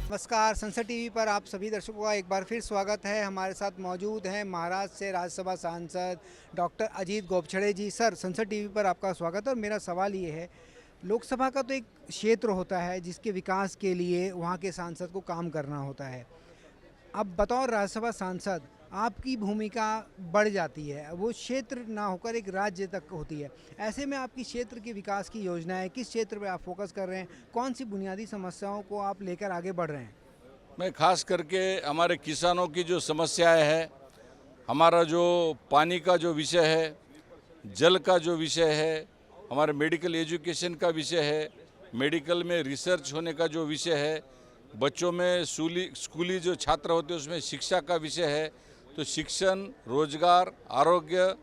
नमस्कार, संसद टीवी पर आप सभी दर्शकों का एक बार फिर स्वागत है। हमारे साथ मौजूद हैं महाराष्ट्र से राज्यसभा सांसद डॉक्टर अजीत गोपछड़े जी। सर, संसद टीवी पर आपका स्वागत है और मेरा सवाल ये है, लोकसभा का तो एक क्षेत्र होता है जिसके विकास के लिए वहाँ के सांसद को काम करना होता है। अब बतौर राज्यसभा सांसद आपकी भूमिका बढ़ जाती है, वो क्षेत्र ना होकर एक राज्य तक होती है। ऐसे में आपकी क्षेत्र के विकास की योजनाएं किस क्षेत्र पे आप फोकस कर रहे हैं, कौन सी बुनियादी समस्याओं को आप लेकर आगे बढ़ रहे हैं? मैं खास करके हमारे किसानों की जो समस्याएं है, हमारा जो पानी का जो विषय है, जल का जो विषय है, हमारे मेडिकल एजुकेशन का विषय है, मेडिकल में रिसर्च होने का जो विषय है, बच्चों में स्कूली जो छात्र होते हैं उसमें शिक्षा का विषय है, तो शिक्षण, रोजगार, आरोग्य,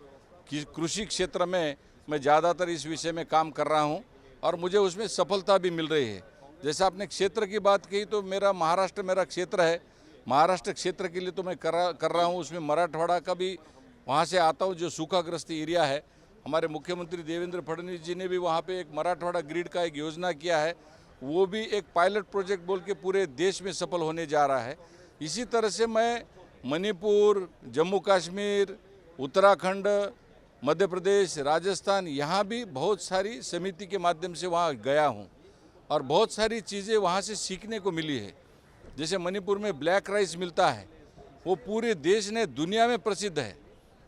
कृषि क्षेत्र में मैं ज़्यादातर इस विषय में काम कर रहा हूं और मुझे उसमें सफलता भी मिल रही है। जैसे आपने क्षेत्र की बात की तो मेरा महाराष्ट्र मेरा क्षेत्र है। महाराष्ट्र क्षेत्र के लिए तो मैं कर रहा हूं, उसमें मराठवाड़ा का भी वहां से आता हूं जो सूखाग्रस्त एरिया है। हमारे मुख्यमंत्री देवेंद्र फडणवीस जी ने भी वहाँ पे एक मराठवाड़ा ग्रिड का एक योजना किया है, वो भी एक पायलट प्रोजेक्ट बोल के पूरे देश में सफल होने जा रहा है। इसी तरह से मैं मणिपुर, जम्मू कश्मीर, उत्तराखंड, मध्य प्रदेश, राजस्थान, यहाँ भी बहुत सारी समिति के माध्यम से वहाँ गया हूँ और बहुत सारी चीज़ें वहाँ से सीखने को मिली है। जैसे मणिपुर में ब्लैक राइस मिलता है, वो पूरे देश ने दुनिया में प्रसिद्ध है,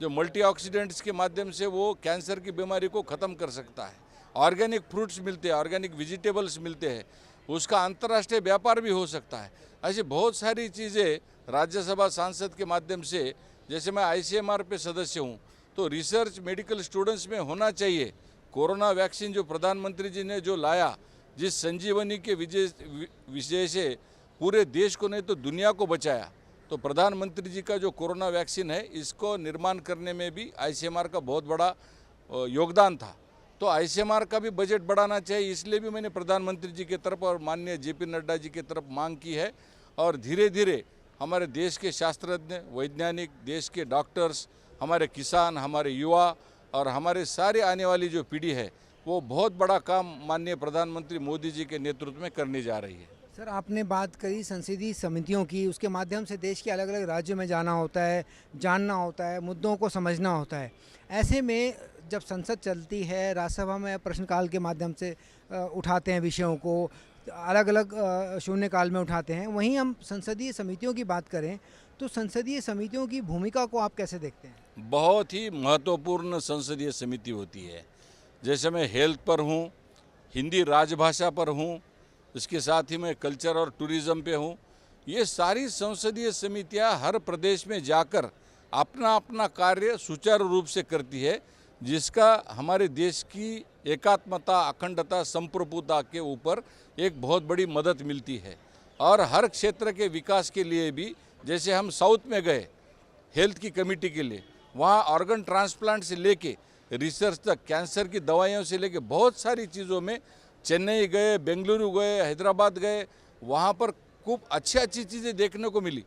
जो मल्टीऑक्सीडेंट्स के माध्यम से वो कैंसर की बीमारी को ख़त्म कर सकता है। ऑर्गेनिक फ्रूट्स मिलते हैं, ऑर्गेनिक वेजिटेबल्स मिलते हैं, उसका अंतर्राष्ट्रीय व्यापार भी हो सकता है। ऐसी बहुत सारी चीज़ें राज्यसभा सांसद के माध्यम से, जैसे मैं ICMR पे सदस्य हूँ, तो रिसर्च मेडिकल स्टूडेंट्स में होना चाहिए। कोरोना वैक्सीन जो प्रधानमंत्री जी ने जो लाया, जिस संजीवनी के विजय से पूरे देश को नहीं तो दुनिया को बचाया, तो प्रधानमंत्री जी का जो कोरोना वैक्सीन है इसको निर्माण करने में भी ICMR का बहुत बड़ा योगदान था। तो ICMR का भी बजट बढ़ाना चाहिए, इसलिए भी मैंने प्रधानमंत्री जी की तरफ और माननीय JP नड्डा जी की तरफ मांग की है। और धीरे धीरे हमारे देश के शास्त्रज्ञ, वैज्ञानिक, देश के डॉक्टर्स, हमारे किसान, हमारे युवा और हमारे सारे आने वाली जो पीढ़ी है, वो बहुत बड़ा काम माननीय प्रधानमंत्री मोदी जी के नेतृत्व में करने जा रही है। सर, आपने बात करी संसदीय समितियों की, उसके माध्यम से देश के अलग अलग राज्यों में जाना होता है, जानना होता है, मुद्दों को समझना होता है। ऐसे में जब संसद चलती है, राज्यसभा में प्रश्नकाल के माध्यम से उठाते हैं विषयों को, अलग अलग शून्यकाल में उठाते हैं। वहीं हम संसदीय समितियों की बात करें तो संसदीय समितियों की भूमिका को आप कैसे देखते हैं? बहुत ही महत्वपूर्ण संसदीय समिति होती है। जैसे मैं हेल्थ पर हूँ, हिंदी राजभाषा पर हूँ, इसके साथ ही मैं कल्चर और टूरिज़्म पे हूँ। ये सारी संसदीय समितियाँ हर प्रदेश में जाकर अपना अपना कार्य सुचारू रूप से करती है, जिसका हमारे देश की एकात्मता, अखंडता, संप्रभुता के ऊपर एक बहुत बड़ी मदद मिलती है। और हर क्षेत्र के विकास के लिए भी, जैसे हम साउथ में गए हेल्थ की कमेटी के लिए, वहाँ ऑर्गन ट्रांसप्लांट से लेके रिसर्च तक, कैंसर की दवाइयों से लेके बहुत सारी चीज़ों में चेन्नई गए, बेंगलुरु गए, हैदराबाद गए, वहाँ पर खूब अच्छी चीज़ें देखने को मिली।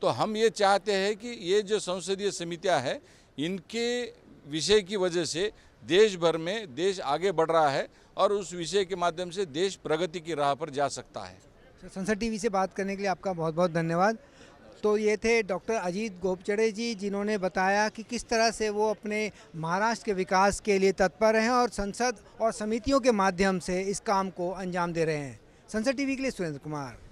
तो हम ये चाहते हैं कि ये जो संसदीय समितियाँ हैं, इनके विषय की वजह से देश भर में देश आगे बढ़ रहा है और उस विषय के माध्यम से देश प्रगति की राह पर जा सकता है। संसद टीवी से बात करने के लिए आपका बहुत बहुत धन्यवाद। तो ये थे डॉक्टर अजीत गोपछड़े जी, जिन्होंने बताया कि किस तरह से वो अपने महाराष्ट्र के विकास के लिए तत्पर हैं और संसद और समितियों के माध्यम से इस काम को अंजाम दे रहे हैं। संसद टीवी के लिए सुरेंद्र कुमार।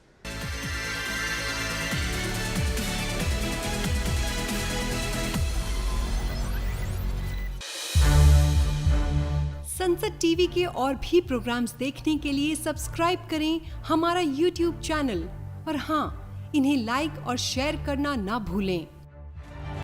संसद टीवी के और भी प्रोग्राम्स देखने के लिए सब्सक्राइब करें हमारा YouTube चैनल और हाँ, इन्हें लाइक और शेयर करना ना भूलें।